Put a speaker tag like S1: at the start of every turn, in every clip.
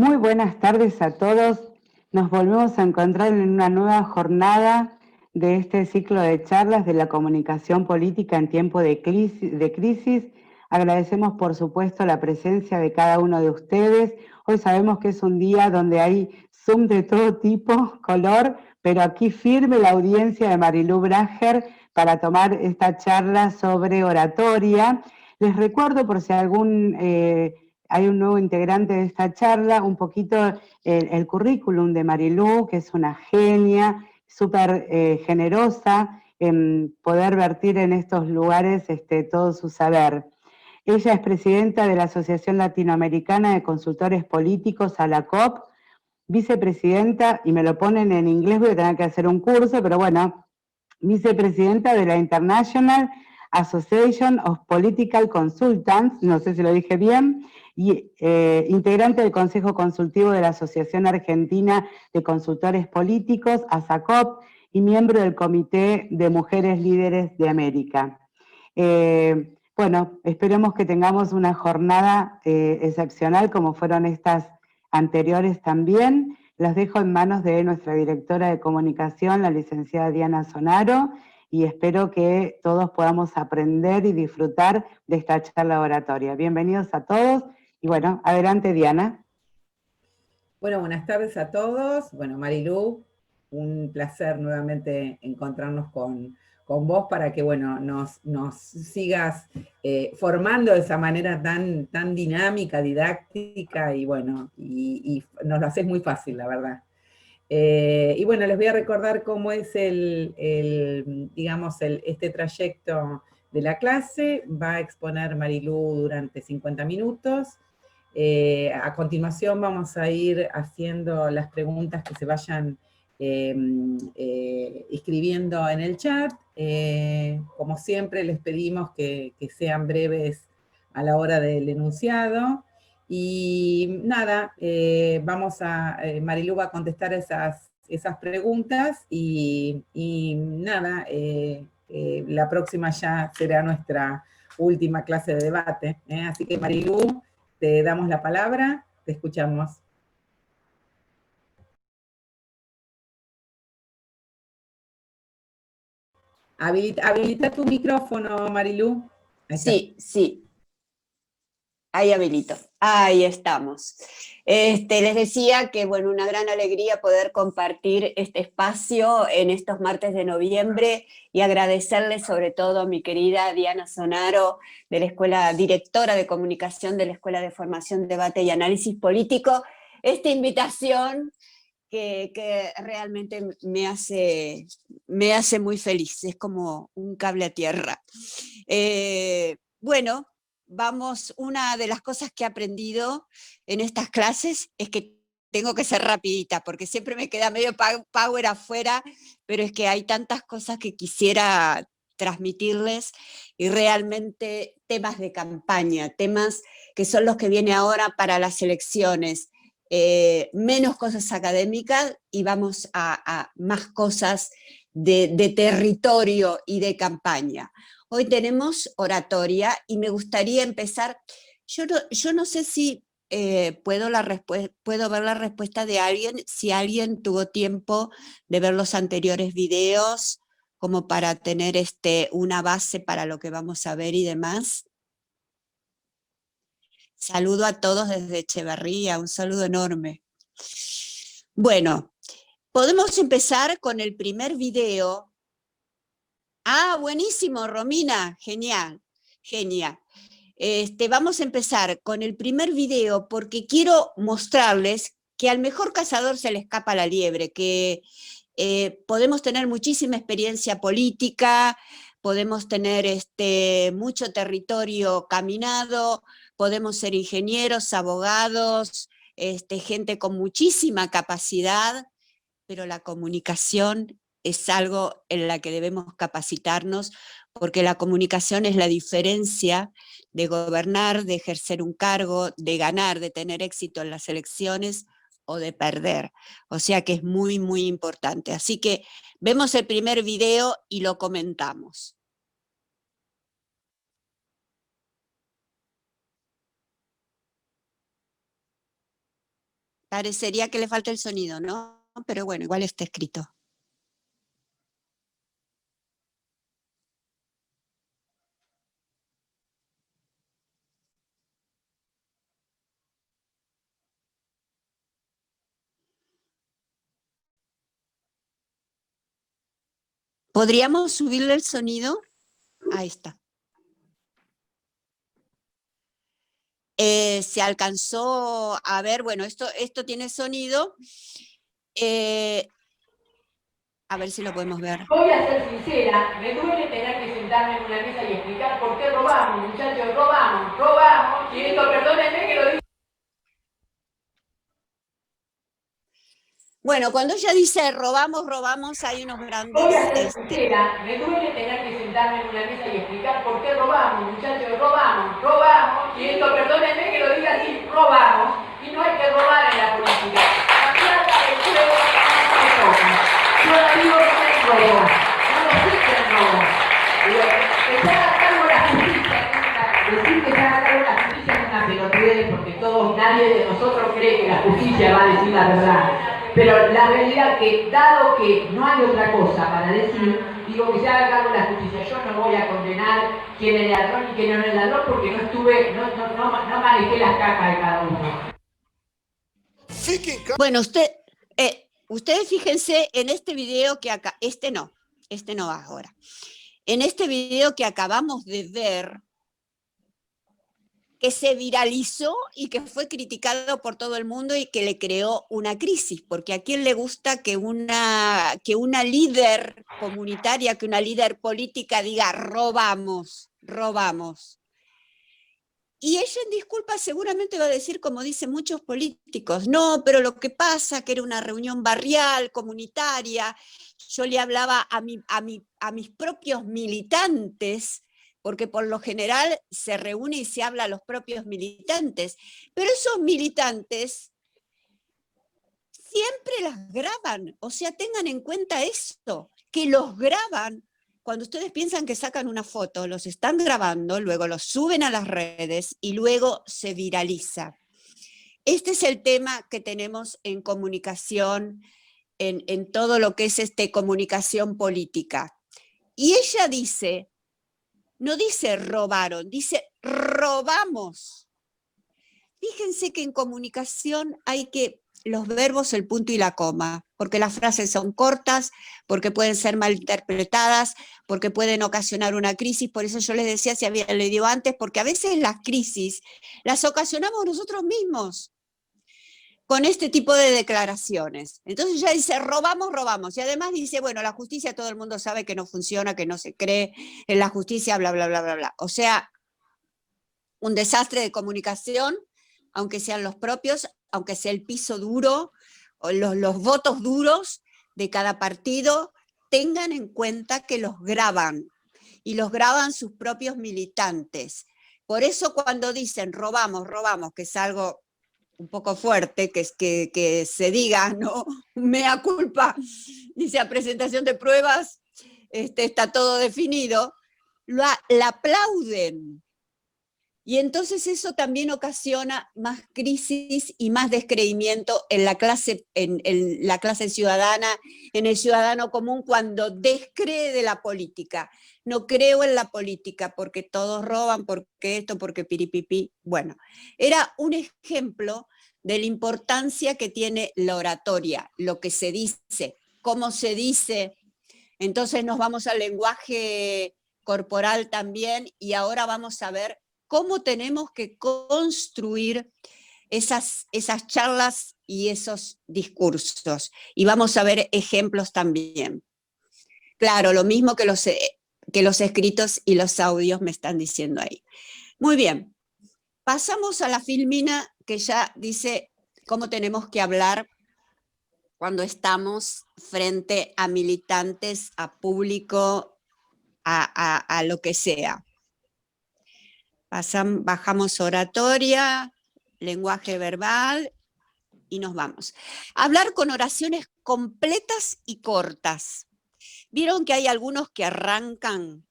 S1: Muy buenas tardes a todos. Nos volvemos a encontrar en una nueva jornada de este ciclo de charlas de la comunicación política en tiempo de crisis. Agradecemos, por supuesto, la presencia de cada uno de ustedes. Hoy sabemos que es un día donde hay Zoom de todo tipo, color, pero aquí firme la audiencia de Marilú Brager para tomar esta charla sobre oratoria. Les recuerdo, por si hay un nuevo integrante de esta charla, un poquito el currículum de Marilú, que es una genia, súper generosa en poder vertir en estos lugares todo su saber. Ella es presidenta de la Asociación Latinoamericana de Consultores Políticos, ALACOP, vicepresidenta, y me lo ponen en inglés, voy a tener que hacer un curso, pero bueno, vicepresidenta de la International Association of Political Consultants, no sé si lo dije bien, y integrante del Consejo Consultivo de la Asociación Argentina de Consultores Políticos, ASACOP, y miembro del Comité de Mujeres Líderes de América. Bueno, esperemos que tengamos una jornada excepcional como fueron estas anteriores también. Las dejo en manos de nuestra directora de comunicación, la licenciada Diana Sonaro, y espero que todos podamos aprender y disfrutar de esta charla oratoria. Bienvenidos a todos, y bueno, adelante Diana.
S2: Bueno, buenas tardes a todos. Bueno, Marilú, un placer nuevamente encontrarnos con vos para que, bueno, nos sigas formando de esa manera tan dinámica, didáctica, y bueno, y nos lo haces muy fácil, la verdad. Y bueno, les voy a recordar cómo es este trayecto de la clase. Va a exponer Marilú durante 50 minutos. A continuación vamos a ir haciendo las preguntas que se vayan escribiendo en el chat. Como siempre les pedimos que sean breves a la hora del enunciado. Y nada, Marilú va a contestar esas preguntas y nada, la próxima ya será nuestra última clase de debate. Así que Marilú, te damos la palabra, te escuchamos. Habilita tu micrófono, Marilú. Ahí está.
S3: Sí. Ahí habilito. Ahí estamos. Les decía que, bueno, una gran alegría poder compartir este espacio en estos martes de noviembre y agradecerle sobre todo a mi querida Diana Sonaro, de la Escuela, directora de comunicación de la Escuela de Formación, Debate y Análisis Político, esta invitación que realmente me hace muy feliz. Es como un cable a tierra. Bueno, una de las cosas que he aprendido en estas clases es que tengo que ser rapidita, porque siempre me queda medio power afuera, pero es que hay tantas cosas que quisiera transmitirles, y realmente temas de campaña, temas que son los que vienen ahora para las elecciones, menos cosas académicas y vamos a más cosas de territorio y de campaña. Hoy tenemos oratoria y me gustaría empezar, yo no sé si puedo ver la respuesta de alguien, si alguien tuvo tiempo de ver los anteriores videos, como para tener una base para lo que vamos a ver y demás. Saludo a todos desde Echeverría, un saludo enorme. Bueno, podemos empezar con el primer video. Ah, buenísimo, Romina, genial. Vamos a empezar con el primer video porque quiero mostrarles que al mejor cazador se le escapa la liebre, que podemos tener muchísima experiencia política, podemos tener mucho territorio caminado, podemos ser ingenieros, abogados, gente con muchísima capacidad, pero la comunicación es algo en la que debemos capacitarnos, porque la comunicación es la diferencia de gobernar, de ejercer un cargo, de ganar, de tener éxito en las elecciones o de perder. O sea que es muy, muy importante. Así que vemos el primer video y lo comentamos. Parecería que le falta el sonido, ¿no? Pero bueno, igual está escrito. ¿Podríamos subirle el sonido? Ahí está. Se alcanzó a ver, bueno, esto tiene sonido. A ver si lo podemos ver.
S4: Voy a ser sincera, me duele tener que sentarme en una mesa y explicar por qué robamos, muchachos, robamos, y esto, perdónenme que lo diga.
S3: Bueno, cuando ella dice robamos, hay unos grandes...
S4: Voy a ser sincera, me duele tener que sentarme en una mesa y explicar por qué robamos, muchachos, robamos, y esto, perdónenme que lo diga así, robamos, y no hay que robar en la política. La plata del pueblo no se toca. Yo no digo que no hay robo, no lo existe el robo. Que se haga cargo la justicia, decir que se haga cargo la justicia es una pelotudez, porque nadie de nosotros cree que la justicia va a decir la verdad. Pero la realidad que, dado que no hay otra cosa para decir, digo que se haga cargo la justicia. Yo no voy a condenar quién es el ladrón y quién no es el ladrón, porque no estuve, no manejé las cajas de cada uno.
S3: Bueno, ustedes fíjense en este video que acá, este no va ahora. En este video que acabamos de ver, que se viralizó y que fue criticado por todo el mundo y que le creó una crisis, porque a quién le gusta que una líder comunitaria, que una líder política diga robamos. Y ella en disculpas seguramente va a decir, como dicen muchos políticos, no, pero lo que pasa que era una reunión barrial, comunitaria, yo le hablaba a mis propios militantes, porque por lo general se reúne y se habla a los propios militantes, pero esos militantes siempre las graban, o sea, tengan en cuenta esto, que los graban. Cuando ustedes piensan que sacan una foto, los están grabando, luego los suben a las redes y luego se viraliza. Este es el tema que tenemos en comunicación, en todo lo que es comunicación política. Y ella dice, no dice robaron, dice robamos. Fíjense que en comunicación hay que los verbos, el punto y la coma, porque las frases son cortas, porque pueden ser malinterpretadas, porque pueden ocasionar una crisis. Por eso yo les decía, si había leído antes, porque a veces las crisis las ocasionamos nosotros mismos con este tipo de declaraciones. Entonces ya dice, robamos, y además dice, bueno, la justicia todo el mundo sabe que no funciona, que no se cree en la justicia, bla, bla, bla, bla, bla. O sea, un desastre de comunicación, aunque sean los propios, aunque sea el piso duro, o los votos duros de cada partido, tengan en cuenta que los graban, y los graban sus propios militantes. Por eso cuando dicen robamos, que es algo un poco fuerte, que se diga, ¿no? Mea culpa, dice a presentación de pruebas, está todo definido, la aplauden. Y entonces eso también ocasiona más crisis y más descreimiento en la clase ciudadana, en el ciudadano común, cuando descree de la política. No creo en la política porque todos roban, porque esto, porque piripipi. Bueno, era un ejemplo de la importancia que tiene la oratoria, lo que se dice, cómo se dice. Entonces nos vamos al lenguaje corporal también, y ahora vamos a ver cómo tenemos que construir esas charlas y esos discursos. Y vamos a ver ejemplos también. Claro, lo mismo que los escritos y los audios me están diciendo ahí. Muy bien, pasamos a la filmina, que ya dice cómo tenemos que hablar cuando estamos frente a militantes, a público, a lo que sea. Bajamos oratoria, lenguaje verbal y nos vamos. Hablar con oraciones completas y cortas. Vieron que hay algunos que arrancan,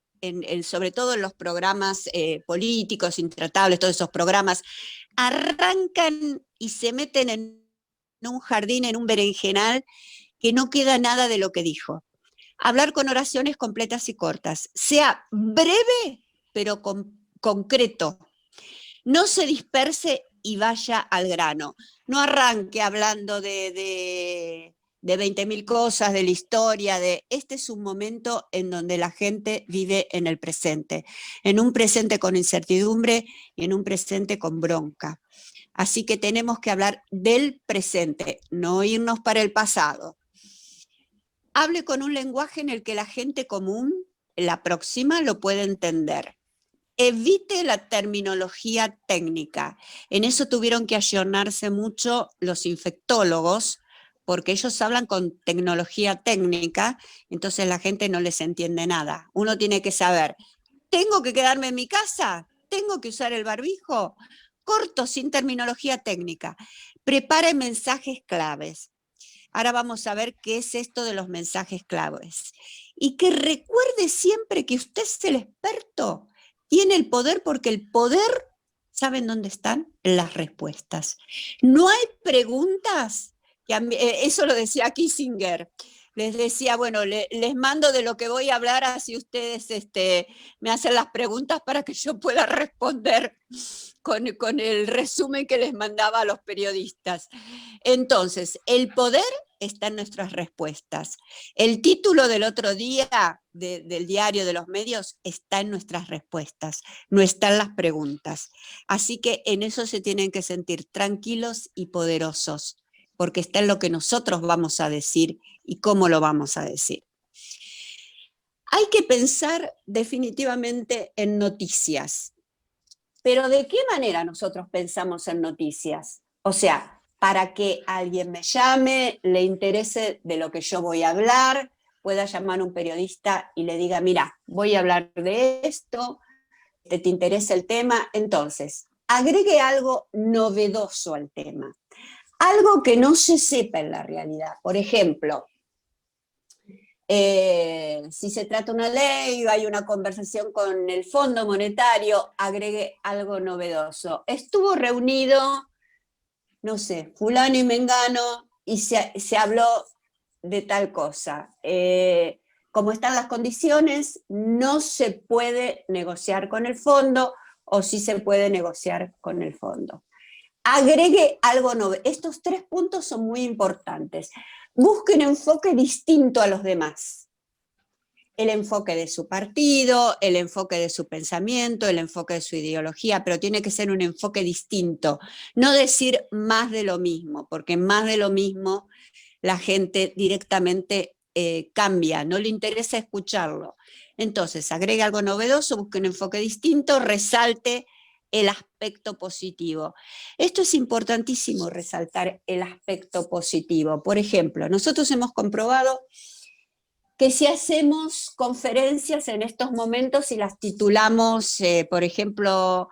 S3: sobre todo en los programas políticos, intratables, todos esos programas, arrancan y se meten en un jardín, en un berenjenal, que no queda nada de lo que dijo. Hablar con oraciones completas y cortas. Sea breve, pero concreto. No se disperse y vaya al grano. No arranque hablando de 20.000 cosas, de la historia, este es un momento en donde la gente vive en el presente, en un presente con incertidumbre y en un presente con bronca. Así que tenemos que hablar del presente, no irnos para el pasado. Hable con un lenguaje en el que la gente común, la próxima, lo puede entender. Evite la terminología técnica. En eso tuvieron que ayornarse mucho los infectólogos, porque ellos hablan con tecnología técnica, entonces la gente no les entiende nada. Uno tiene que saber, ¿tengo que quedarme en mi casa? ¿Tengo que usar el barbijo? Corto, sin terminología técnica. Prepare mensajes claves. Ahora vamos a ver qué es esto de los mensajes claves. Y que recuerde siempre que usted es el experto. Tiene el poder, porque el poder, ¿saben dónde están? Las respuestas. No hay preguntas, eso lo decía Kissinger, les decía, bueno, les mando de lo que voy a hablar, así ustedes me hacen las preguntas para que yo pueda responder con el resumen que les mandaba a los periodistas. Entonces, el poder está en nuestras respuestas. El título del otro día del diario, de los medios, está en nuestras respuestas, no están las preguntas. Así que en eso se tienen que sentir tranquilos y poderosos, porque está en lo que nosotros vamos a decir y cómo lo vamos a decir. Hay que pensar definitivamente en noticias. Pero ¿de qué manera nosotros pensamos en noticias? O sea, para que alguien me llame, le interese de lo que yo voy a hablar, pueda llamar a un periodista y le diga, mira, voy a hablar de esto, ¿te interesa el tema? Entonces, agregue algo novedoso al tema, algo que no se sepa en la realidad. Por ejemplo, si se trata de una ley, hay una conversación con el Fondo Monetario, agregue algo novedoso. Estuvo reunido, no sé, fulano y mengano, y se habló de tal cosa. Como están las condiciones, no se puede negociar con el fondo, o sí se puede negociar con el fondo. Agregue algo novedoso. Estos 3 puntos son muy importantes. Busque un enfoque distinto a los demás. El enfoque de su partido, el enfoque de su pensamiento, el enfoque de su ideología, pero tiene que ser un enfoque distinto. No decir más de lo mismo, porque más de lo mismo la gente directamente cambia, no le interesa escucharlo. Entonces, agregue algo novedoso, busque un enfoque distinto, resalte el aspecto positivo. Esto es importantísimo, resaltar el aspecto positivo. Por ejemplo, nosotros hemos comprobado que si hacemos conferencias en estos momentos y las titulamos, por ejemplo,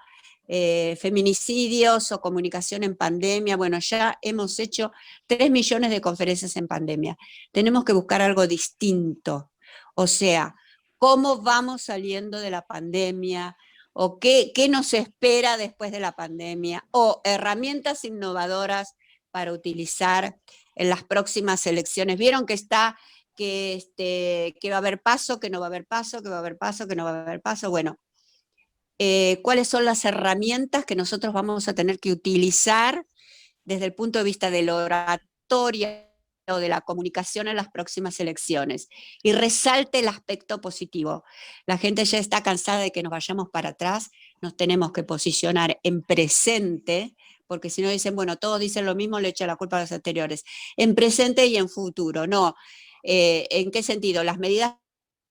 S3: feminicidios o comunicación en pandemia, bueno, ya hemos hecho 3 millones de conferencias en pandemia. Tenemos que buscar algo distinto, o sea, cómo vamos saliendo de la pandemia, o qué nos espera después de la pandemia, o herramientas innovadoras para utilizar en las próximas elecciones. Vieron que que va a haber paso, que no va a haber paso, que va a haber paso, que no va a haber paso. Bueno, ¿cuáles son las herramientas que nosotros vamos a tener que utilizar desde el punto de vista de la oratoria o de la comunicación en las próximas elecciones? Y resalte el aspecto positivo. La gente ya está cansada de que nos vayamos para atrás, nos tenemos que posicionar en presente, porque si no dicen, bueno, todos dicen lo mismo, le echan la culpa a los anteriores. En presente y en futuro, no. ¿En qué sentido? Las medidas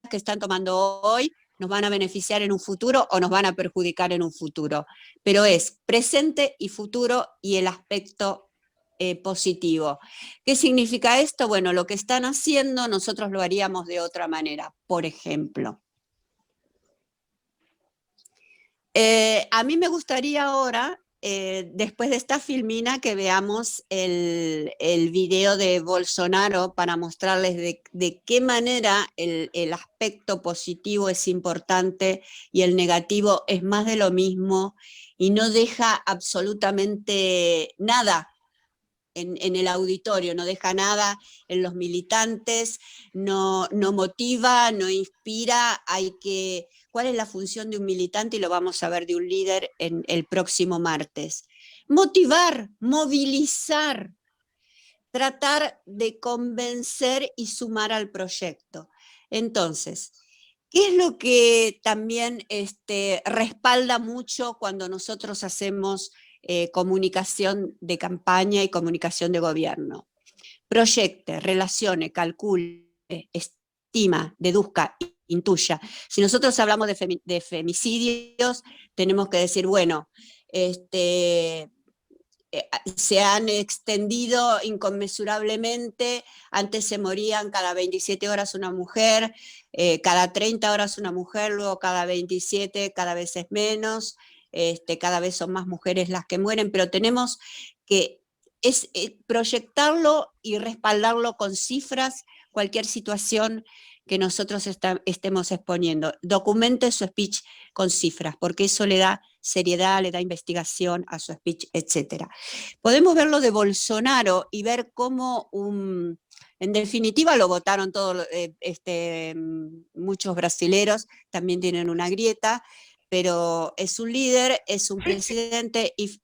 S3: que están tomando hoy nos van a beneficiar en un futuro o nos van a perjudicar en un futuro, pero es presente y futuro y el aspecto positivo. ¿Qué significa esto? Bueno, lo que están haciendo nosotros lo haríamos de otra manera, por ejemplo. A mí me gustaría ahora, después de esta filmina, que veamos el video de Bolsonaro para mostrarles de qué manera el aspecto positivo es importante y el negativo es más de lo mismo y no deja absolutamente nada en el auditorio, no deja nada en los militantes, no motiva, no inspira. ¿Cuál es la función de un militante? Y lo vamos a ver de un líder en el próximo martes. Motivar, movilizar, tratar de convencer y sumar al proyecto. Entonces, ¿qué es lo que también respalda mucho cuando nosotros hacemos comunicación de campaña y comunicación de gobierno? Proyecte, relacione, calcule, estima, deduzca, intuya. Si nosotros hablamos de femicidios, tenemos que decir, bueno, se han extendido inconmensurablemente. Antes se morían cada 27 horas una mujer, cada 30 horas una mujer, luego cada 27, cada vez es menos, cada vez son más mujeres las que mueren, pero tenemos que proyectarlo y respaldarlo con cifras, cualquier situación que nosotros estemos exponiendo. Documente su speech con cifras, porque eso le da seriedad, le da investigación a su speech, etc. Podemos ver lo de Bolsonaro y ver cómo, en definitiva, lo votaron todos, muchos brasileros, también tienen una grieta, pero es un líder, es un presidente y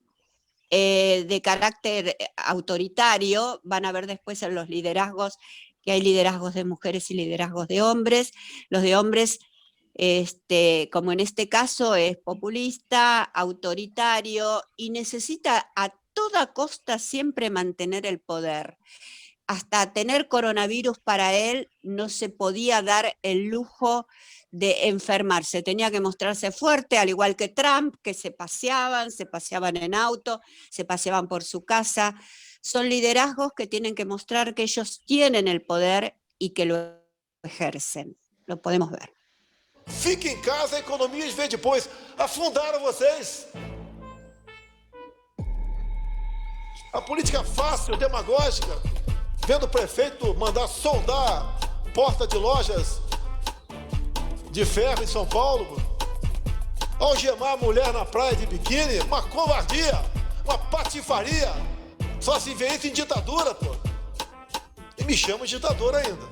S3: de carácter autoritario. Van a ver después en los liderazgos que hay liderazgos de mujeres y liderazgos de hombres. Los de hombres, como en este caso, es populista, autoritario y necesita a toda costa siempre mantener el poder. Hasta tener coronavirus para él no se podía dar el lujo de enfermarse, tenía que mostrarse fuerte, al igual que Trump, que se paseaban en auto, se paseaban por su casa. Son liderazgos que tienen que mostrar que ellos tienen el poder y que lo ejercen. Lo podemos ver.
S5: Fique em casa, a economia vem depois. Afundaram vocês. A política fácil, demagógica, vendo o prefeito mandar soldar porta de lojas de ferro em São Paulo, algemar a mulher na praia de biquíni, uma covardia, uma patifaria. Só se vê isso em ditadura, pô. E me chamam de ditador ainda.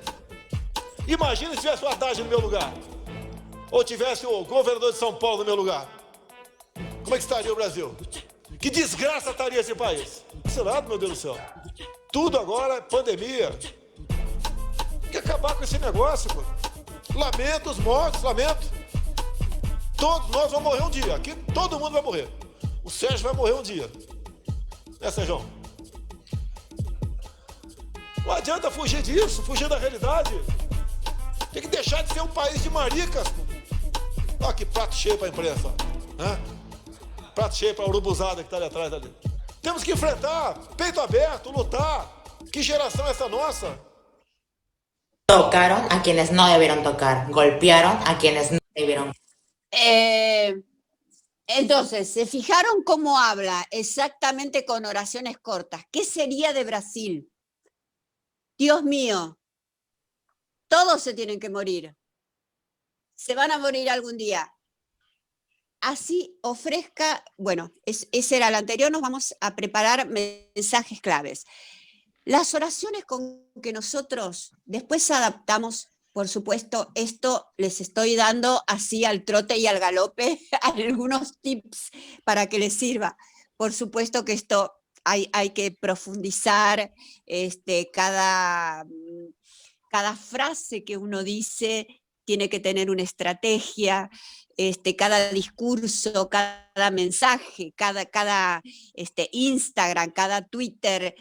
S5: Imagina se tivesse o Haddad no meu lugar. Ou tivesse o governador de São Paulo no meu lugar. Como é que estaria o Brasil? Que desgraça estaria esse país? Esse lado, meu Deus do céu. Tudo agora é pandemia. Tem que acabar com esse negócio, pô. Lamento os mortos, lamento. Todos nós vamos morrer um dia. Aqui todo mundo vai morrer. O Sérgio vai morrer um dia. Né, Sérgio? Não adianta fugir disso, fugir da realidade. Tem que deixar de ser um país de maricas. Olha que prato cheio para a imprensa. Né? Prato cheio para a urubuzada que está ali atrás. Ali. Temos que enfrentar, peito aberto, lutar. Que geração é essa nossa?
S6: Tocaron a quienes no debieron tocar, golpearon a quienes no debieron.
S3: Entonces, ¿se fijaron cómo habla exactamente con oraciones cortas? ¿Qué sería de Brasil? Dios mío, todos se tienen que morir. Se van a morir algún día. Así ofrezca, bueno, ese era el anterior, nos vamos a preparar mensajes claves. Las oraciones con que nosotros después adaptamos, por supuesto, esto les estoy dando así al trote y al galope algunos tips para que les sirva. Por supuesto que esto hay que profundizar, cada frase que uno dice tiene que tener una estrategia, cada discurso, cada mensaje, cada Instagram, cada Twitter,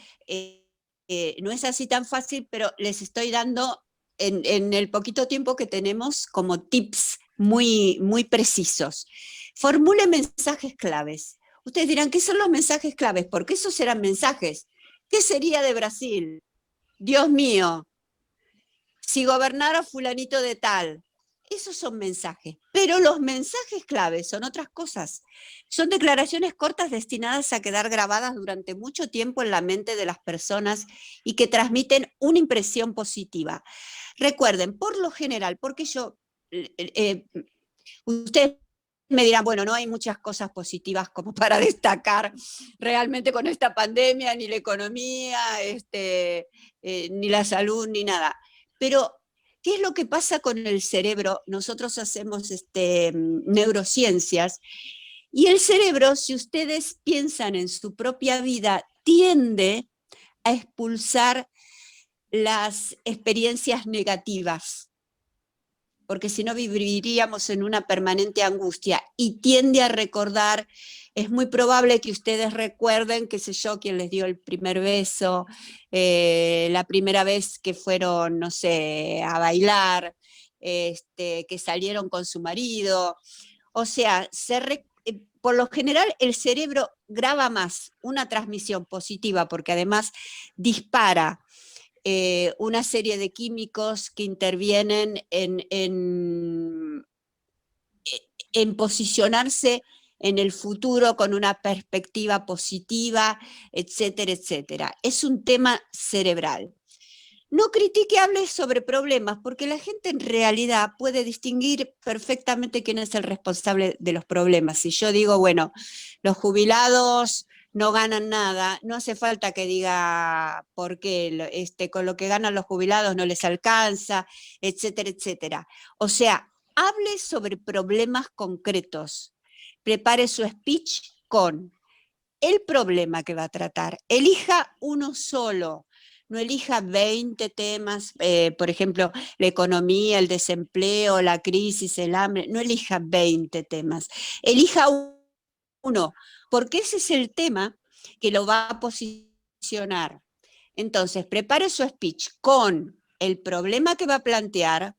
S3: no es así tan fácil, pero les estoy dando en el poquito tiempo que tenemos como tips muy, muy precisos. Formule mensajes claves. Ustedes dirán, ¿qué son los mensajes claves? Porque esos serán mensajes. ¿Qué sería de Brasil? Dios mío, si gobernara fulanito de tal. Esos son mensajes, pero los mensajes claves son otras cosas. Son declaraciones cortas destinadas a quedar grabadas durante mucho tiempo en la mente de las personas y que transmiten una impresión positiva. Recuerden, por lo general, porque ustedes me dirán, bueno, no hay muchas cosas positivas como para destacar realmente con esta pandemia, ni la economía, ni la salud, ni nada. Pero, ¿qué es lo que pasa con el cerebro? Nosotros hacemos neurociencias, y el cerebro, si ustedes piensan en su propia vida, tiende a expulsar las experiencias negativas, porque si no viviríamos en una permanente angustia, y tiende a recordar, es muy probable que ustedes recuerden, qué sé yo, quién les dio el primer beso, la primera vez que fueron, no sé, a bailar, que salieron con su marido. O sea, por lo general el cerebro graba más una transmisión positiva, porque además dispara una serie de químicos que intervienen en posicionarse en el futuro con una perspectiva positiva, etcétera, etcétera. Es un tema cerebral. No critique, hable sobre problemas, porque la gente en realidad puede distinguir perfectamente quién es el responsable de los problemas. Si yo digo, bueno, los jubilados no ganan nada, no hace falta que diga por qué, con lo que ganan los jubilados no les alcanza, etcétera, etcétera. O sea, hable sobre problemas concretos. Prepare su speech con el problema que va a tratar. Elija uno solo. No elija 20 temas, por ejemplo, la economía, el desempleo, la crisis, el hambre. No elija 20 temas. Elija uno, porque ese es el tema que lo va a posicionar. Entonces, prepare su speech con el problema que va a plantear,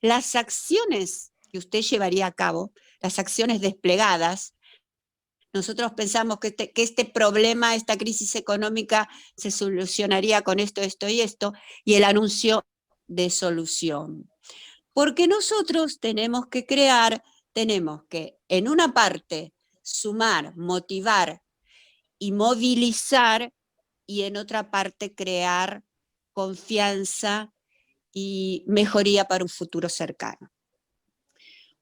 S3: las acciones que usted llevaría a cabo, las acciones desplegadas. Nosotros pensamos que este problema, esta crisis económica se solucionaría con esto, esto y esto, y el anuncio de solución. Porque nosotros tenemos que en una parte, sumar, motivar y movilizar, y en otra parte crear confianza y mejoría para un futuro cercano.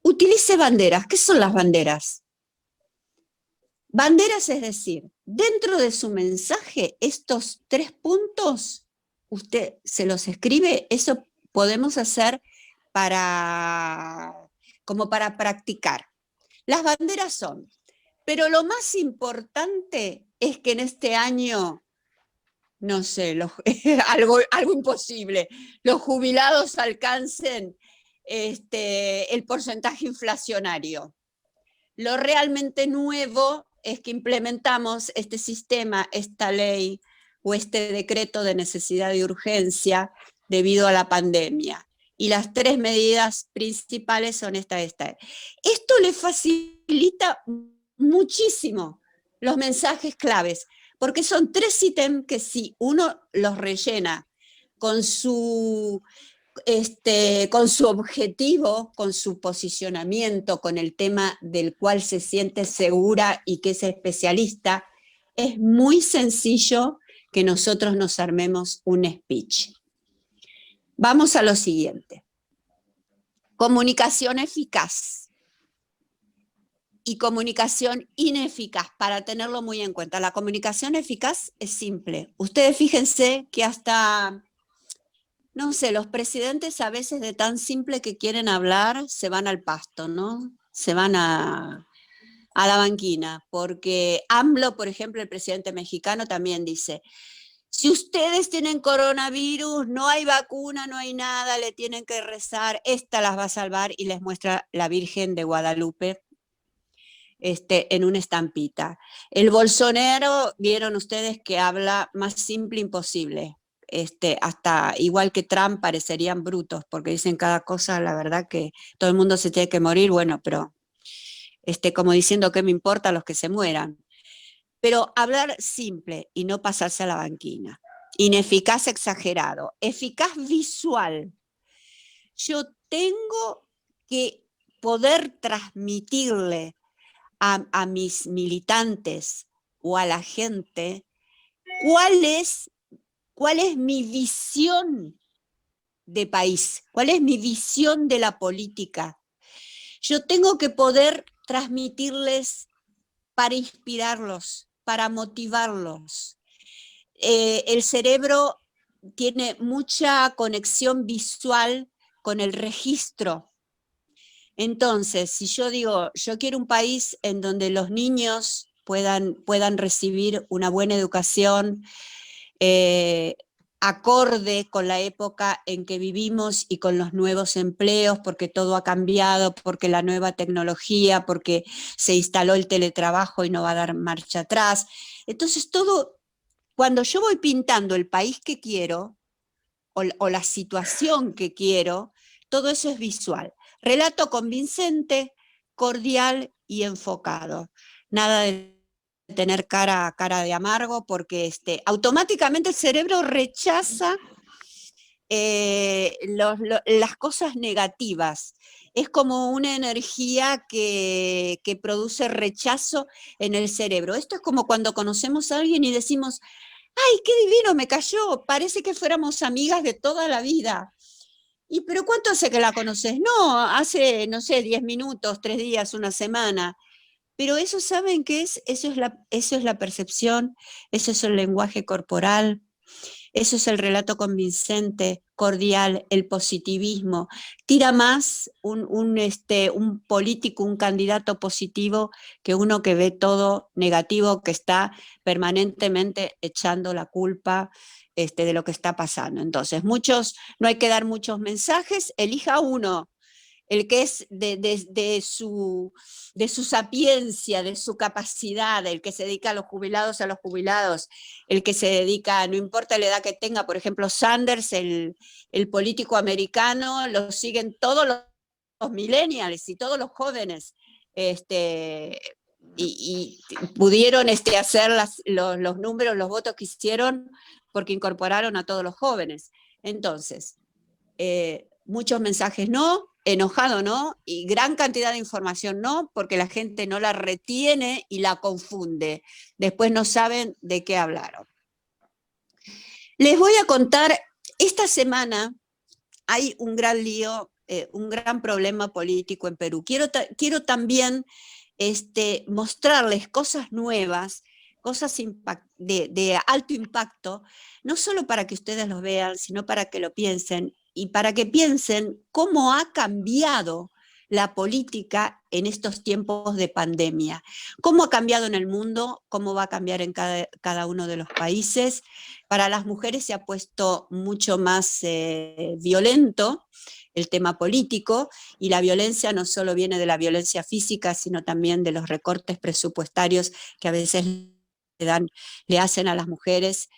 S3: Utilice banderas. ¿Qué son las banderas? Banderas, es decir, dentro de su mensaje, estos 3 puntos, usted se los escribe. Eso podemos hacer como para practicar. Las banderas son, pero lo más importante es que en este año, no sé, algo imposible, los jubilados alcancen el porcentaje inflacionario. Lo realmente nuevo es que implementamos este sistema, esta ley o este decreto de necesidad y urgencia debido a la pandemia. Y las 3 medidas principales son esta. Esto le facilita muchísimo los mensajes claves, porque son 3 ítems que si uno los rellena con su objetivo, con su posicionamiento, con el tema del cual se siente segura y que es especialista, es muy sencillo que nosotros nos armemos un speech. Vamos a lo siguiente. Comunicación eficaz y comunicación ineficaz, para tenerlo muy en cuenta. La comunicación eficaz es simple. Ustedes fíjense que hasta, no sé, los presidentes a veces de tan simple que quieren hablar, se van al pasto, ¿no? Se van a la banquina, porque AMLO, por ejemplo, el presidente mexicano, también dice, si ustedes tienen coronavirus, no hay vacuna, no hay nada, le tienen que rezar, esta las va a salvar, y les muestra la Virgen de Guadalupe en una estampita. El Bolsonaro, vieron ustedes que habla más simple imposible. Hasta igual que Trump parecerían brutos, porque dicen cada cosa, la verdad que todo el mundo se tiene que morir, bueno, pero como diciendo qué me importa los que se mueran. Pero hablar simple y no pasarse a la banquina. Ineficaz exagerado. Eficaz visual. Yo tengo que poder transmitirle a mis militantes o a la gente cuál es mi visión de país, cuál es mi visión de la política. Yo tengo que poder transmitirles para inspirarlos, para motivarlos. El cerebro tiene mucha conexión visual con el registro. Entonces, si yo digo, yo quiero un país en donde los niños puedan recibir una buena educación, acorde con la época en que vivimos y con los nuevos empleos, porque todo ha cambiado, porque la nueva tecnología, porque se instaló el teletrabajo y no va a dar marcha atrás. Entonces, todo, cuando yo voy pintando el país que quiero o la situación que quiero, todo eso es visual. Relato convincente, cordial y enfocado. Nada de tener cara de amargo, porque automáticamente el cerebro rechaza las cosas negativas. Es como una energía que produce rechazo en el cerebro. Esto es como cuando conocemos a alguien y decimos, ¡ay, qué divino me cayó! Parece que fuéramos amigas de toda la vida. ¿Y pero cuánto hace que la conoces? No, hace, no sé, 10 minutos, 3 días, una semana. Pero eso, ¿saben qué es? Eso es la percepción, eso es el lenguaje corporal, eso es el relato convincente, cordial, el positivismo. Tira más un político, un candidato positivo, que uno que ve todo negativo, que está permanentemente echando la culpa de lo que está pasando. Entonces, no hay que dar muchos mensajes, elija uno, el que es de su sapiencia, de su capacidad, el que se dedica a los jubilados, el que se dedica, no importa la edad que tenga, por ejemplo, Sanders, el político americano, lo siguen todos los millennials y todos los jóvenes, y pudieron hacer los números, los votos que hicieron, porque incorporaron a todos los jóvenes. Entonces, muchos mensajes no, enojado no, y gran cantidad de información no, porque la gente no la retiene y la confunde. Después no saben de qué hablaron. Les voy a contar, esta semana hay un gran lío, un gran problema político en Perú. Quiero también mostrarles cosas nuevas, cosas de alto impacto, no solo para que ustedes los vean, sino para que lo piensen, y para que piensen cómo ha cambiado la política en estos tiempos de pandemia. Cómo ha cambiado en el mundo, cómo va a cambiar en cada uno de los países. Para las mujeres se ha puesto mucho más violento el tema político, y la violencia no solo viene de la violencia física, sino también de los recortes presupuestarios que a veces le hacen a las mujeres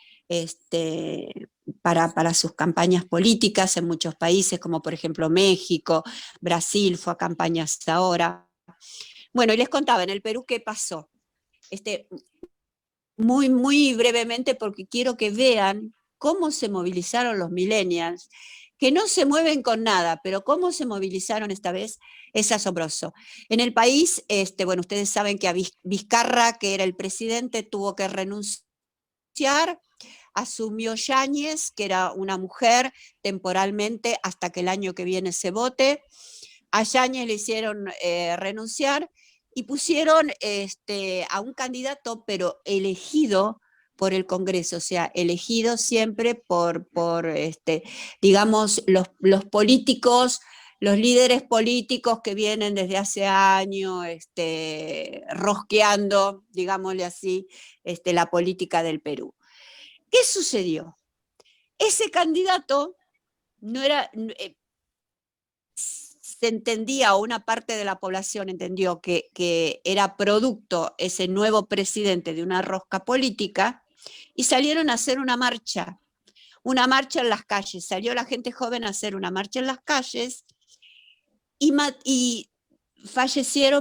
S3: para sus campañas políticas en muchos países, como por ejemplo México, Brasil fue a campañas ahora. Bueno, y les contaba en el Perú qué pasó. Muy, muy brevemente, porque quiero que vean cómo se movilizaron los millennials, que no se mueven con nada, pero cómo se movilizaron esta vez es asombroso. En el país, bueno, ustedes saben que a Vizcarra, que era el presidente, tuvo que renunciar. Asumió Yáñez, que era una mujer, temporalmente hasta que el año que viene se vote. A Yáñez le hicieron renunciar y pusieron a un candidato, pero elegido por el Congreso, o sea, elegido siempre por digamos, los políticos, los líderes políticos que vienen desde hace años rosqueando, digámosle así, la política del Perú. ¿Qué sucedió? Ese candidato no era, se entendía, o una parte de la población entendió que era producto ese nuevo presidente de una rosca política, y salieron a hacer una marcha en las calles. Salió la gente joven a hacer una marcha en las calles y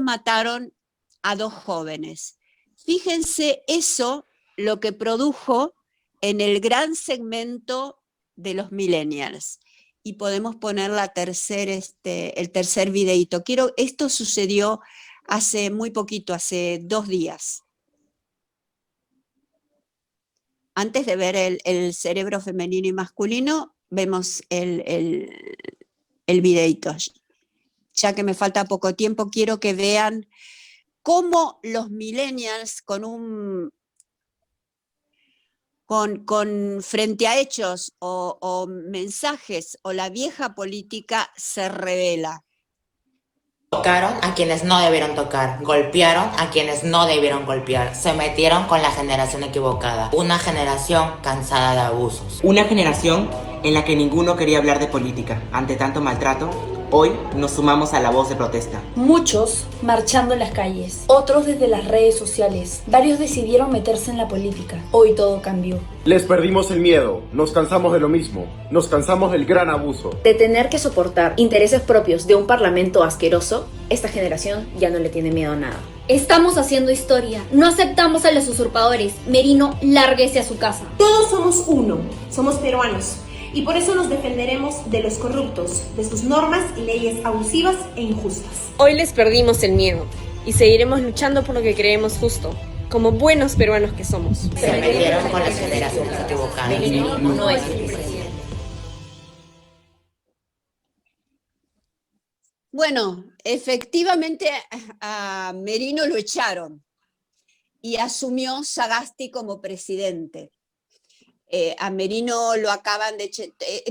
S3: mataron a 2 jóvenes. Fíjense eso, lo que produjo en el gran segmento de los millennials. Y podemos poner el tercer videíto. Esto sucedió hace muy poquito, hace 2 días. Antes de ver el cerebro femenino y masculino, vemos el videíto. ya que me falta poco tiempo, quiero que vean cómo los millennials frente a hechos o mensajes o la vieja política se revela.
S6: Tocaron a quienes no debieron tocar, golpearon a quienes no debieron golpear, se metieron con la generación equivocada, una generación cansada de abusos.
S7: Una generación en la que ninguno quería hablar de política. Ante tanto maltrato, hoy nos sumamos a la voz de protesta.
S8: Muchos marchando en las calles, otros desde las redes sociales. Varios decidieron meterse en la política. Hoy todo cambió.
S9: Les perdimos el miedo, nos cansamos de lo mismo, nos cansamos del gran abuso.
S10: De tener que soportar intereses propios de un parlamento asqueroso, esta generación ya no le tiene miedo a nada.
S11: Estamos haciendo historia, no aceptamos a los usurpadores. Merino, lárguese a su casa.
S12: Todos somos uno, somos peruanos. Y por eso nos defenderemos de los corruptos, de sus normas y leyes abusivas e injustas.
S13: Hoy les perdimos el miedo y seguiremos luchando por lo que creemos justo, como buenos peruanos que somos.
S6: Se metieron con las generaciones equivocadas.
S10: Merino no es el presidente.
S3: Bueno, efectivamente a Merino lo echaron y asumió Sagasti como presidente. A Merino lo acaban de echar,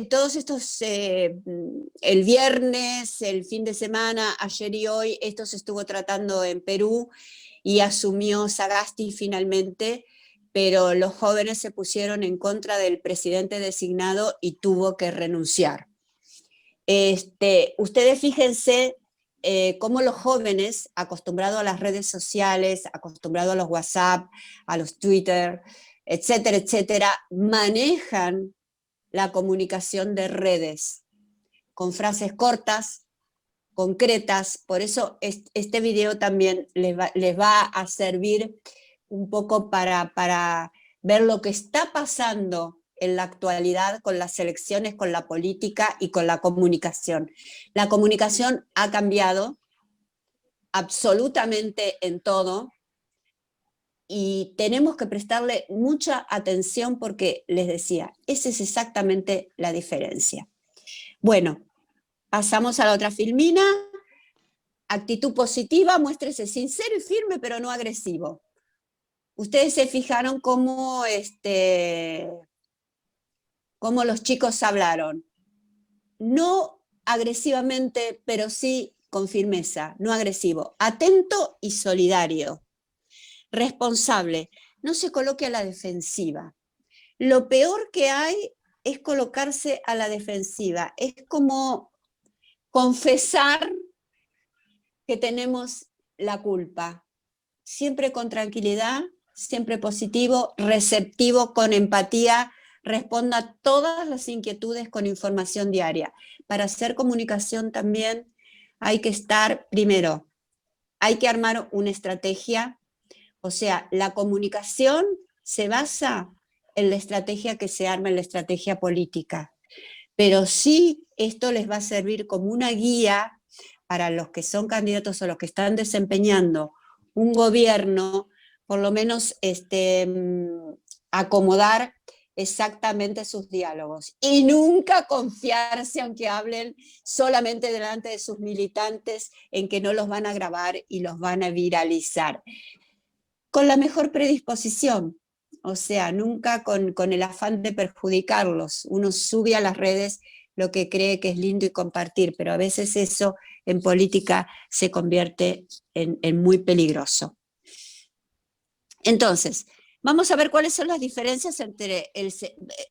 S3: todos estos, el viernes, el fin de semana, ayer y hoy, esto se estuvo tratando en Perú y asumió Sagasti finalmente, pero los jóvenes se pusieron en contra del presidente designado y tuvo que renunciar. Ustedes fíjense cómo los jóvenes, acostumbrados a las redes sociales, acostumbrados a los WhatsApp, a los Twitter, etcétera, etcétera, manejan la comunicación de redes con frases cortas, concretas. Por eso este video también les va a servir un poco para ver lo que está pasando en la actualidad con las elecciones, con la política y con la comunicación. La comunicación ha cambiado absolutamente en todo, y tenemos que prestarle mucha atención porque, les decía, esa es exactamente la diferencia. Bueno, pasamos a la otra filmina. Actitud positiva, muéstrese sincero y firme, pero no agresivo. Ustedes se fijaron cómo los chicos hablaron. No agresivamente, pero sí con firmeza, no agresivo. Atento y solidario. Responsable, no se coloque a la defensiva. Lo peor que hay es colocarse a la defensiva. Es como confesar que tenemos la culpa. Siempre con tranquilidad, siempre positivo, receptivo, con empatía, responda a todas las inquietudes con información diaria. Para hacer comunicación también hay que estar, primero, hay que armar una estrategia. O sea, la comunicación se basa en la estrategia que se arma, en la estrategia política. Pero sí, esto les va a servir como una guía para los que son candidatos o los que están desempeñando un gobierno, por lo menos acomodar exactamente sus diálogos. Y nunca confiarse, aunque hablen solamente delante de sus militantes, en que no los van a grabar y los van a viralizar. Con la mejor predisposición, o sea, nunca con el afán de perjudicarlos. Uno sube a las redes lo que cree que es lindo y compartir, pero a veces eso en política se convierte en muy peligroso. Entonces, vamos a ver cuáles son las diferencias entre,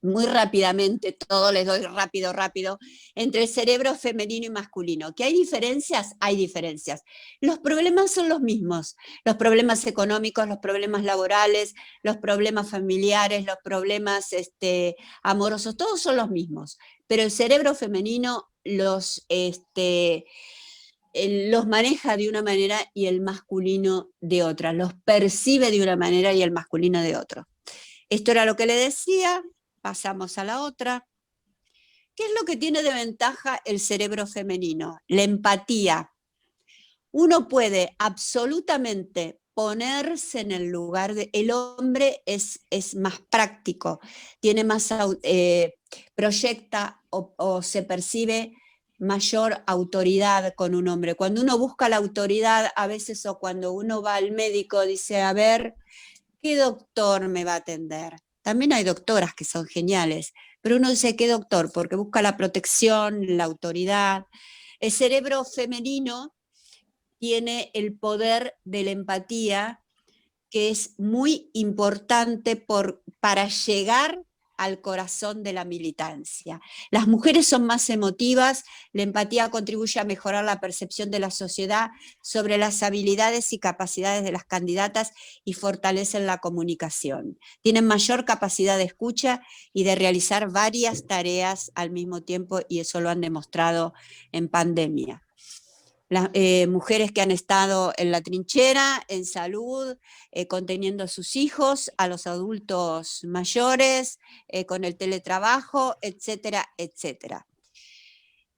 S3: muy rápidamente, todo les doy rápido, entre el cerebro femenino y masculino. ¿Que hay diferencias? Hay diferencias. Los problemas son los mismos, los problemas económicos, los problemas laborales, los problemas familiares, los problemas amorosos, todos son los mismos, pero el cerebro femenino los maneja de una manera y el masculino de otra, los percibe de una manera y el masculino de otra. Esto era lo que le decía, pasamos a la otra. ¿Qué es lo que tiene de ventaja el cerebro femenino? La empatía. Uno puede absolutamente ponerse en el lugar de... El hombre es más práctico, tiene más, proyecta o se percibe mayor autoridad con un hombre. Cuando uno busca la autoridad, a veces, o cuando uno va al médico, dice, a ver, ¿qué doctor me va a atender? También hay doctoras que son geniales, pero uno dice, ¿qué doctor? Porque busca la protección, la autoridad. El cerebro femenino tiene el poder de la empatía, que es muy importante para llegar al corazón de la militancia. Las mujeres son más emotivas, la empatía contribuye a mejorar la percepción de la sociedad sobre las habilidades y capacidades de las candidatas y fortalecen la comunicación. Tienen mayor capacidad de escucha y de realizar varias tareas al mismo tiempo, y eso lo han demostrado en pandemia. Las mujeres que han estado en la trinchera, en salud, conteniendo a sus hijos, a los adultos mayores, con el teletrabajo, etcétera, etcétera.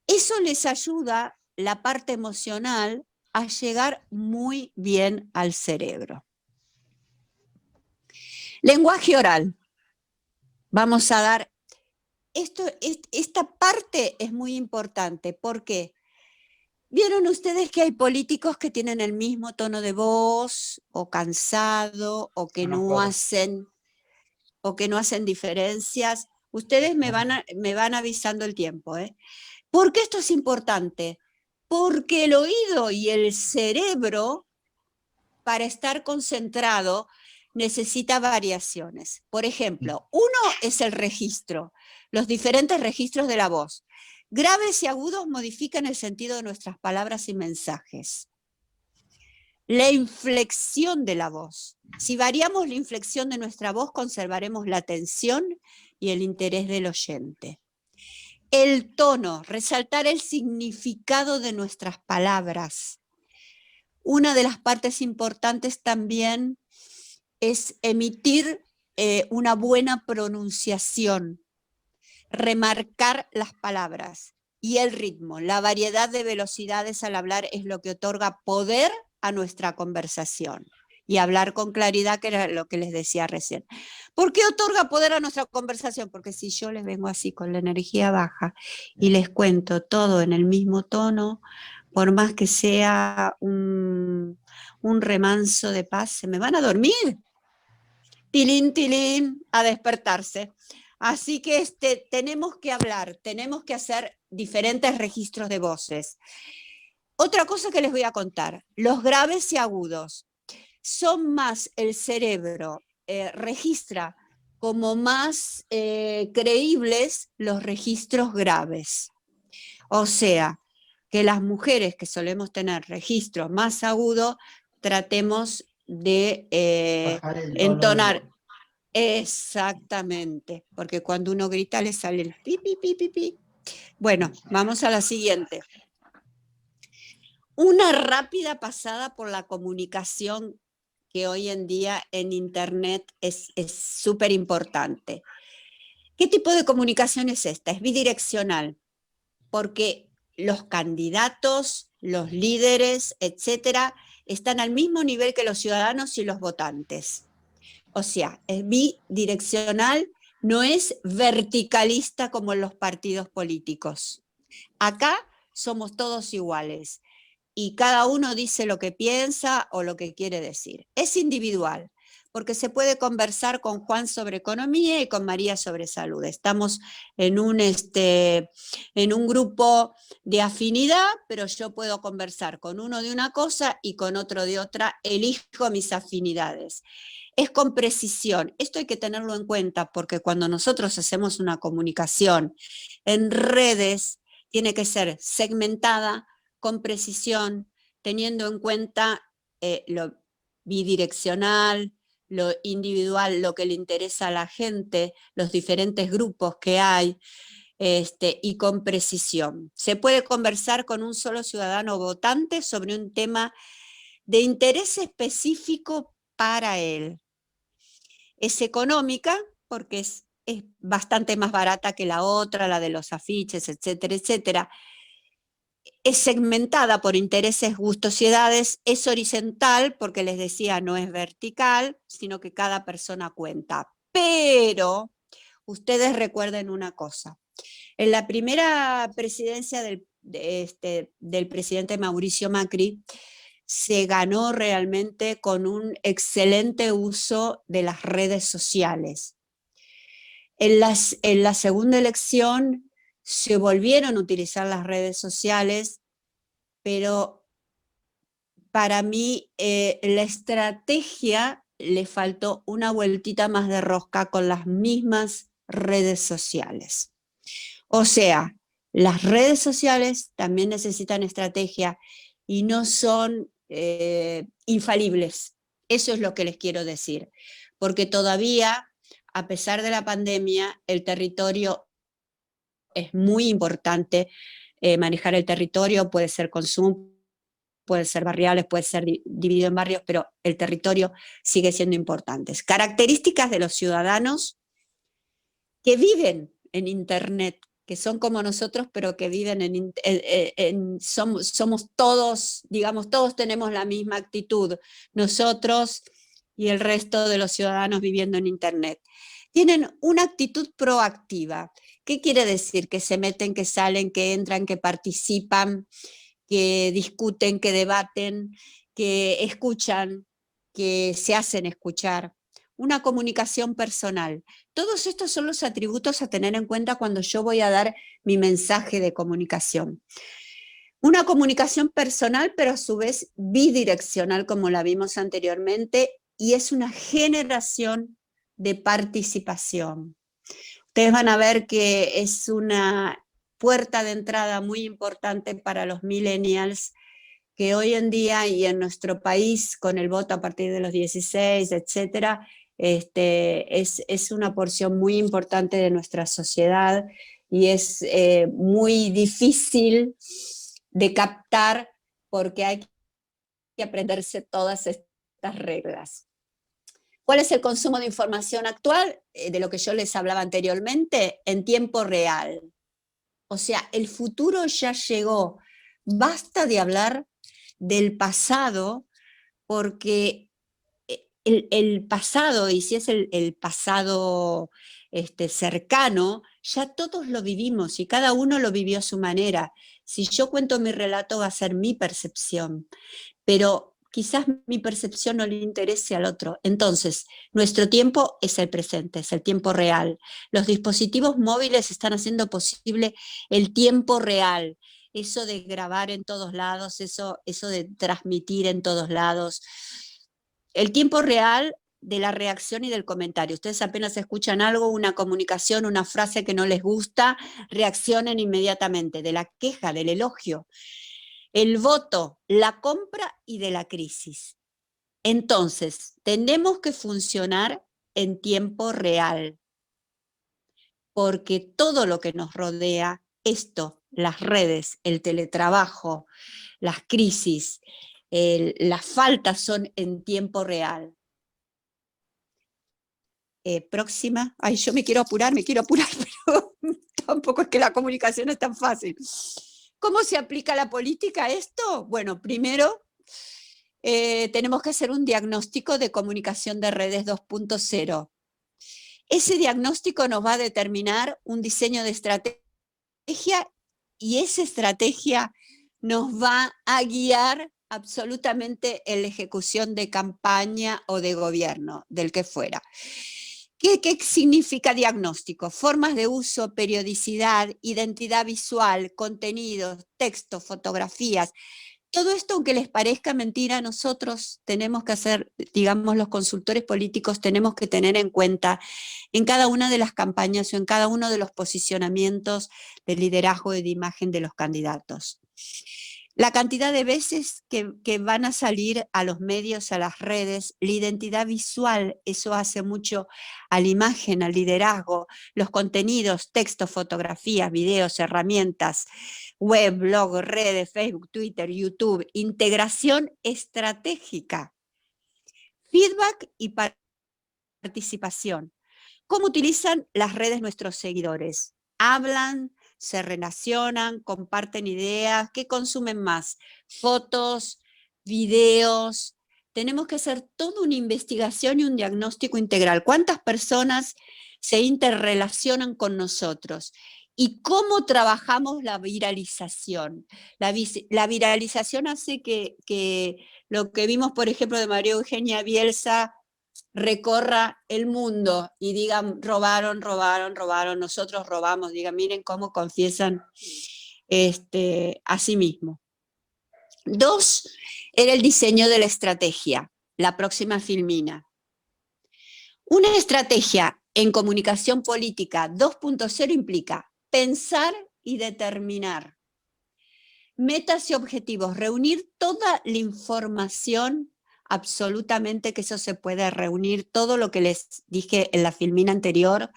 S3: Eso les ayuda, la parte emocional, a llegar muy bien al cerebro. Lenguaje oral. Vamos a dar... Esta parte es muy importante. ¿Por qué? ¿Vieron ustedes que hay políticos que tienen el mismo tono de voz, o cansado, o que no hacen diferencias? Ustedes me van avisando el tiempo, ¿eh? ¿Por qué esto es importante? Porque el oído y el cerebro, para estar concentrado, necesita variaciones. Por ejemplo, uno es el registro, los diferentes registros de la voz. Graves y agudos modifican el sentido de nuestras palabras y mensajes. La inflexión de la voz. Si variamos la inflexión de nuestra voz, conservaremos la atención y el interés del oyente. El tono, resaltar el significado de nuestras palabras. Una de las partes importantes también es emitir una buena pronunciación. Remarcar las palabras y el ritmo. La variedad de velocidades al hablar es lo que otorga poder a nuestra conversación. Y hablar con claridad, que era lo que les decía recién. ¿Por qué otorga poder a nuestra conversación? Porque si yo les vengo así con la energía baja y les cuento todo en el mismo tono, por más que sea un remanso de paz, se me van a dormir. Tilín, tilín, a despertarse. Así que tenemos que hablar, tenemos que hacer diferentes registros de voces. Otra cosa que les voy a contar, los graves y agudos son más, el cerebro registra como más creíbles los registros graves. O sea, que las mujeres que solemos tener registros más agudos, tratemos de entonar. Exactamente, porque cuando uno grita le sale el pi, pi, pi, pi, pi. Bueno, vamos a la siguiente. Una rápida pasada por la comunicación, que hoy en día en Internet es súper importante. ¿Qué tipo de comunicación es esta? Es bidireccional, porque los candidatos, los líderes, etcétera, están al mismo nivel que los ciudadanos y los votantes. O sea, es bidireccional, no es verticalista como en los partidos políticos. Acá somos todos iguales y cada uno dice lo que piensa o lo que quiere decir. Es individual, porque se puede conversar con Juan sobre economía y con María sobre salud. Estamos en un grupo de afinidad, pero yo puedo conversar con uno de una cosa y con otro de otra. Elijo mis afinidades. Es con precisión. Esto hay que tenerlo en cuenta, porque cuando nosotros hacemos una comunicación en redes, tiene que ser segmentada, con precisión, teniendo en cuenta lo bidireccional, lo individual, lo que le interesa a la gente, los diferentes grupos que hay, y con precisión. Se puede conversar con un solo ciudadano votante sobre un tema de interés específico para él. Es económica porque es bastante más barata que la otra, la de los afiches, etcétera, etcétera. Es segmentada por intereses, gustos y edades. Es horizontal porque les decía, no es vertical, sino que cada persona cuenta. Pero ustedes recuerden una cosa. En la primera presidencia del presidente Mauricio Macri se ganó realmente con un excelente uso de las redes sociales. En la segunda elección se volvieron a utilizar las redes sociales, pero para mí la estrategia le faltó una vueltita más de rosca con las mismas redes sociales. O sea, las redes sociales también necesitan estrategia y no son infalibles. Eso es lo que les quiero decir, porque todavía, a pesar de la pandemia, el territorio es muy importante. Manejar el territorio puede ser consumo, puede ser barriales, puede ser dividido en barrios, pero el territorio sigue siendo importante. Características de los ciudadanos que viven en Internet, que son como nosotros, pero que viven somos todos, digamos, todos tenemos la misma actitud, nosotros y el resto de los ciudadanos viviendo en Internet. Tienen una actitud proactiva. ¿Qué quiere decir? Que se meten, que salen, que entran, que participan, que discuten, que debaten, que escuchan, que se hacen escuchar. Una comunicación personal. Todos estos son los atributos a tener en cuenta cuando yo voy a dar mi mensaje de comunicación. Una comunicación personal, pero a su vez bidireccional, como la vimos anteriormente, y es una generación de participación. Ustedes van a ver que es una puerta de entrada muy importante para los millennials, que hoy en día y en nuestro país, con el voto a partir de los 16, etcétera, es una porción muy importante de nuestra sociedad y es muy difícil de captar porque hay que aprenderse todas estas reglas. ¿Cuál es el consumo de información actual? De lo que yo les hablaba anteriormente, en tiempo real. O sea, el futuro ya llegó. Basta de hablar del pasado, porque el pasado, y si es el pasado cercano, ya todos lo vivimos y cada uno lo vivió a su manera. Si yo cuento mi relato va a ser mi percepción, pero quizás mi percepción no le interese al otro. Entonces, nuestro tiempo es el presente, es el tiempo real. Los dispositivos móviles están haciendo posible el tiempo real. Eso de grabar en todos lados, eso de transmitir en todos lados. El tiempo real de la reacción y del comentario. Ustedes apenas escuchan algo, una comunicación, una frase que no les gusta, reaccionen inmediatamente, de la queja, del elogio. El voto, la compra y de la crisis. Entonces, tenemos que funcionar en tiempo real, porque todo lo que nos rodea, esto, las redes, el teletrabajo, las crisis, las faltas son en tiempo real. Próxima. Ay, yo me quiero apurar, pero tampoco es que la comunicación es tan fácil. ¿Cómo se aplica la política a esto? Bueno, primero tenemos que hacer un diagnóstico de comunicación de redes 2.0. Ese diagnóstico nos va a determinar un diseño de estrategia y esa estrategia nos va a guiar absolutamente en la ejecución de campaña o de gobierno, del que fuera. ¿Qué significa diagnóstico? Formas de uso, periodicidad, identidad visual, contenidos, textos, fotografías. Todo esto, aunque les parezca mentira, nosotros tenemos que hacer, digamos, los consultores políticos tenemos que tener en cuenta en cada una de las campañas o en cada uno de los posicionamientos de liderazgo y de imagen de los candidatos. La cantidad de veces que van a salir a los medios, a las redes, la identidad visual, eso hace mucho a la imagen, al liderazgo, los contenidos, textos, fotografías, videos, herramientas, web, blog, redes, Facebook, Twitter, YouTube, integración estratégica, feedback y participación. ¿Cómo utilizan las redes nuestros seguidores? ¿Hablan? ¿Se relacionan? ¿Comparten ideas? ¿Qué consumen más? ¿Fotos? ¿Videos? Tenemos que hacer toda una investigación y un diagnóstico integral. ¿Cuántas personas se interrelacionan con nosotros? y cómo trabajamos la viralización. La viralización hace que lo que vimos, por ejemplo, de María Eugenia Bielsa recorra el mundo y digan robaron, robaron, robaron, nosotros robamos, digan miren cómo confiesan a sí mismos. 2, era el diseño de la estrategia, la próxima Filmina. Una estrategia en comunicación política 2.0 implica pensar y determinar metas y objetivos, reunir toda la información, absolutamente que eso se puede reunir, todo lo que les dije en la Filmina anterior,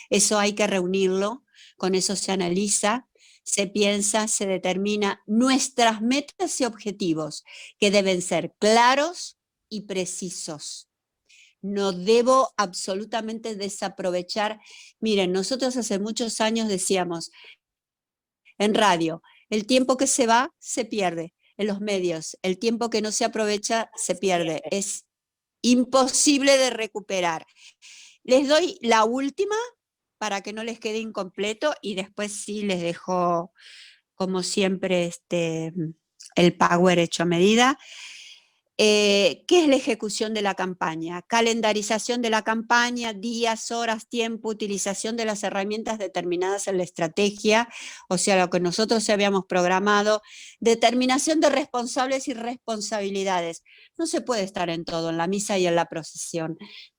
S3: eso hay que reunirlo, con eso se analiza, se piensa, se determina nuestras metas y objetivos, que deben ser claros y precisos. No debo absolutamente desaprovechar. Miren, nosotros hace muchos años decíamos en radio, el tiempo que se va, se pierde. En los medios, el tiempo que no se aprovecha, se pierde. Es imposible de recuperar. Les doy la última para que no les quede incompleto y después sí les dejo, como siempre, el Power hecho a medida. ¿Qué es la ejecución de la campaña? Calendarización de la campaña, días, horas, tiempo, utilización de las herramientas determinadas en la estrategia, o sea, lo que nosotros habíamos programado, determinación de responsables y responsabilidades. No se puede estar en todo, en la misa y en la procesión.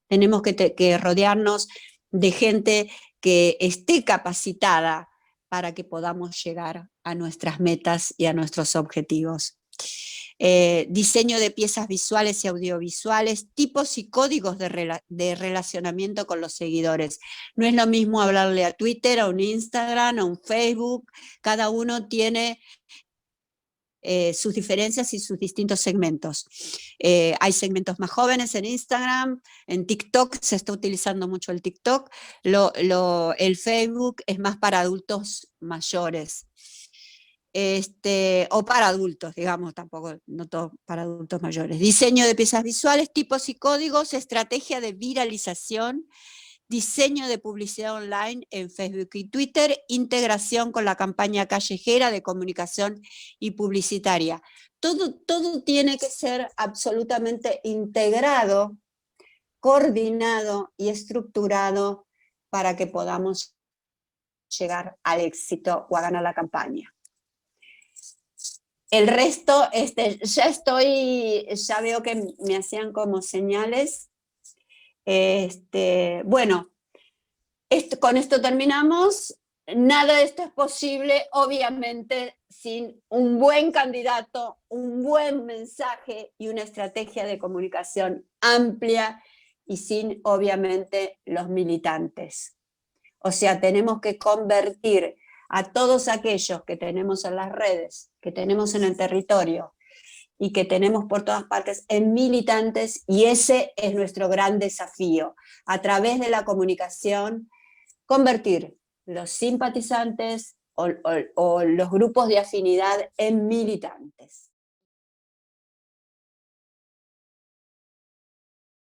S3: Tenemos que rodearnos de gente que esté capacitada para que podamos llegar a nuestras metas y a nuestros objetivos. Diseño de piezas visuales y audiovisuales, tipos y códigos de relacionamiento con los seguidores. No es lo mismo hablarle a Twitter, a un Instagram, a un Facebook, cada uno tiene sus diferencias y sus distintos segmentos. Hay segmentos más jóvenes en Instagram, en TikTok se está utilizando mucho el TikTok, el Facebook es más para adultos mayores. O para adultos, digamos, tampoco, no todo para adultos mayores. Diseño de piezas visuales, tipos y códigos, estrategia de viralización, diseño de publicidad online en Facebook y Twitter, integración con la campaña callejera de comunicación y publicitaria. Todo tiene que ser absolutamente integrado, coordinado y estructurado para que podamos llegar al éxito o a ganar la campaña. El resto, ya veo que me hacían como señales. Bueno, con esto terminamos. Nada de esto es posible, obviamente, sin un buen candidato, un buen mensaje y una estrategia de comunicación amplia y sin, obviamente, los militantes. O sea, tenemos que convertir a todos aquellos que tenemos en las redes, que tenemos en el territorio y que tenemos por todas partes en militantes, y ese es nuestro gran desafío, a través de la comunicación, convertir los simpatizantes o los grupos de afinidad en militantes.